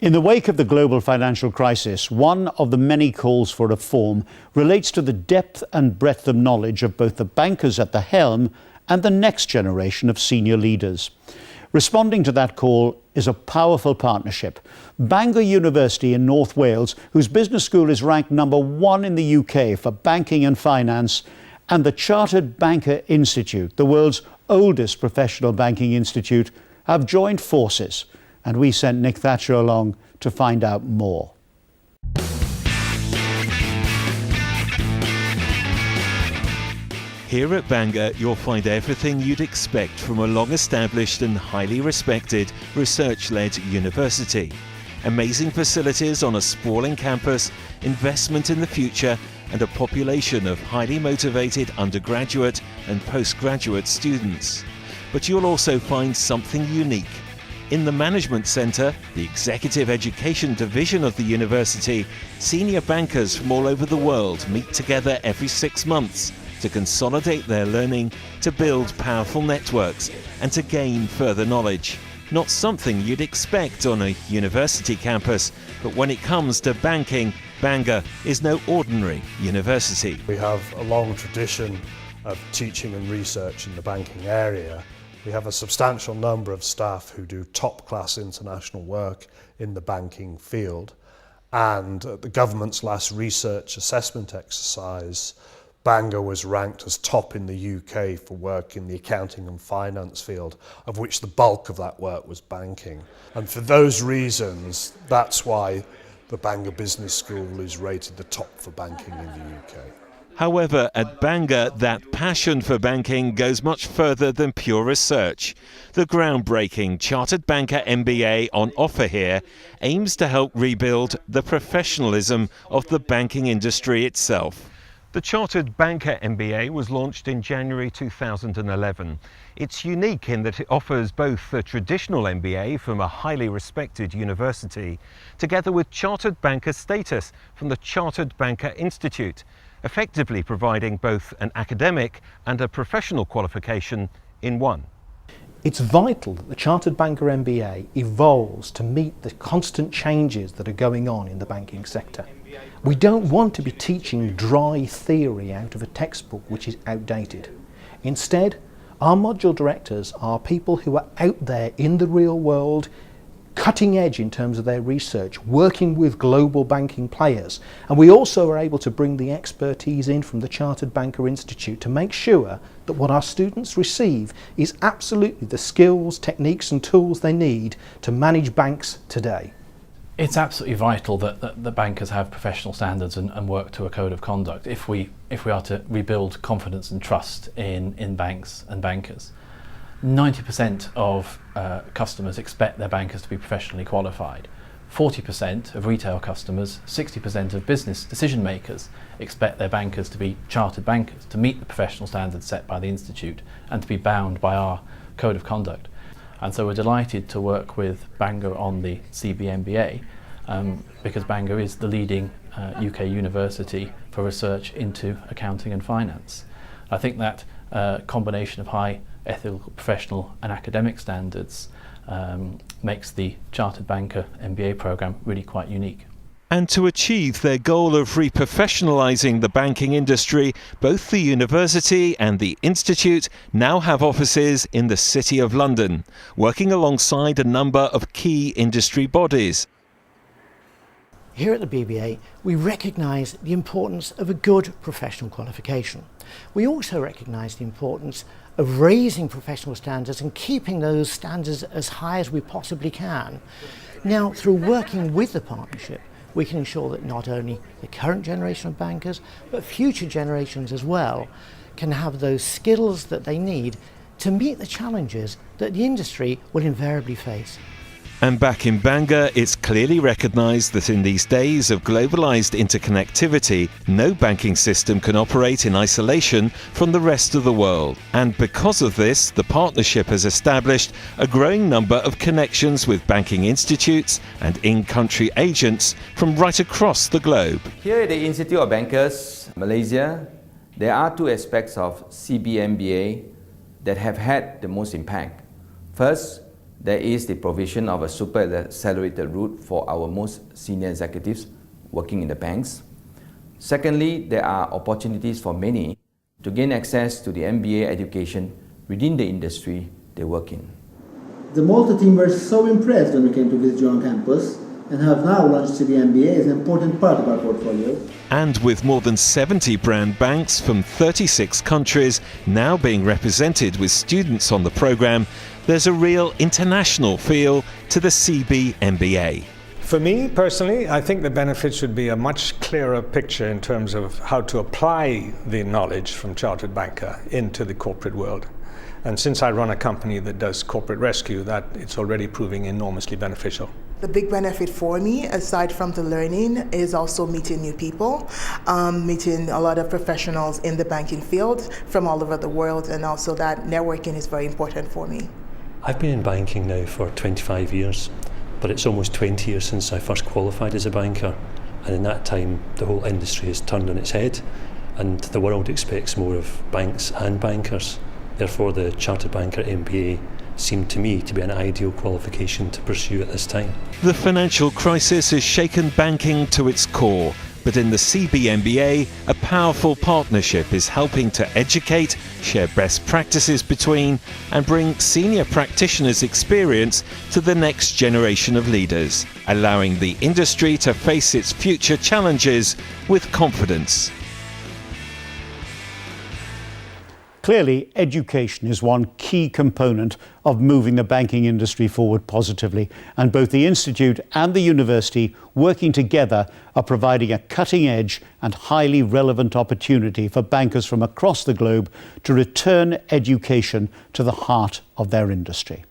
In the wake of the global financial crisis, one of the many calls for reform relates to the depth and breadth of knowledge of both the bankers at the helm and the next generation of senior leaders. Responding to that call is a powerful partnership. Bangor University in North Wales, whose business school is ranked #1 in the UK for banking and finance, and the Chartered Banker Institute, the world's oldest professional banking institute, have joined forces. And we sent Nick Thatcher along to find out more. Here at Bangor, you'll find everything you'd expect from a long-established and highly respected research-led university. Amazing facilities on a sprawling campus, investment in the future, and a population of highly motivated undergraduate and postgraduate students. But you'll also find something unique. In the Management Centre, the executive education division of the university, senior bankers from all over the world meet together every 6 months to consolidate their learning, to build powerful networks, and to gain further knowledge. Not something you'd expect on a university campus, but when it comes to banking, Bangor is no ordinary university. We have a long tradition of teaching and research in the banking area. We have a substantial number of staff who do top-class international work in the banking field, and at the government's last research assessment exercise, Bangor was ranked as top in the UK for work in the accounting and finance field, of which the bulk of that work was banking. And for those reasons, that's why the Bangor Business School is rated the top for banking in the UK. However, at Bangor, that passion for banking goes much further than pure research. The groundbreaking Chartered Banker MBA on offer here aims to help rebuild the professionalism of the banking industry itself. The Chartered Banker MBA was launched in January 2011. It's unique in that it offers both the traditional MBA from a highly respected university, together with Chartered Banker status from the Chartered Banker Institute, effectively providing both an academic and a professional qualification in one. It's vital that the Chartered Banker MBA evolves to meet the constant changes that are going on in the banking sector. We don't want to be teaching dry theory out of a textbook which is outdated. Instead, our module directors are people who are out there in the real world, cutting edge in terms of their research, working with global banking players. And we also are able to bring the expertise in from the Chartered Banker Institute to make sure that what our students receive is absolutely the skills, techniques and tools they need to manage banks today. It's absolutely vital that the bankers have professional standards and work to a code of conduct if we are to rebuild confidence and trust in banks and bankers. 90% of customers expect their bankers to be professionally qualified. 40% of retail customers, 60% of business decision makers expect their bankers to be chartered bankers, to meet the professional standards set by the Institute and to be bound by our code of conduct. And so we're delighted to work with Bangor on the CBMBA because Bangor is the leading UK university for research into accounting and finance. I think that combination of high ethical, professional and academic standards makes the Chartered Banker MBA programme really quite unique. And to achieve their goal of reprofessionalising the banking industry, both the university and the institute now have offices in the City of London, working alongside a number of key industry bodies. Here at the BBA, we recognise the importance of a good professional qualification. We also recognise the importance of raising professional standards and keeping those standards as high as we possibly can. Now, through working with the partnership, we can ensure that not only the current generation of bankers, but future generations as well, can have those skills that they need to meet the challenges that the industry will invariably face. And back in Bangor, it's clearly recognised that in these days of globalised interconnectivity, no banking system can operate in isolation from the rest of the world. And because of this, the partnership has established a growing number of connections with banking institutes and in-country agents from right across the globe. Here at the Institute of Bankers, Malaysia, there are two aspects of CBMBA that have had the most impact. First, There is the provision of a super accelerated route for our most senior executives working in the banks. Secondly, there are opportunities for many to gain access to the MBA education within the industry they work in. The Malta team were so impressed when we came to visit you on campus and have now launched CBMBA as an important part of our portfolio. And with more than 70 brand banks from 36 countries now being represented with students on the programme, there's a real international feel to the CBMBA. For me personally, I think the benefits would be a much clearer picture in terms of how to apply the knowledge from Chartered Banker into the corporate world. And since I run a company that does corporate rescue, that it's already proving enormously beneficial. The big benefit for me, aside from the learning, is also meeting new people, meeting a lot of professionals in the banking field from all over the world, and also that networking is very important for me. I've been in banking now for 25 years, but it's almost 20 years since I first qualified as a banker. And in that time, the whole industry has turned on its head, and the world expects more of banks and bankers. Therefore, the Chartered Banker MBA seemed to me to be an ideal qualification to pursue at this time. The financial crisis has shaken banking to its core, but in the CBMBA, a powerful partnership is helping to educate, share best practices between, and bring senior practitioners' experience to the next generation of leaders, allowing the industry to face its future challenges with confidence. Clearly, education is one key component of moving the banking industry forward positively, and both the Institute and the university, working together, are providing a cutting-edge and highly relevant opportunity for bankers from across the globe to return education to the heart of their industry.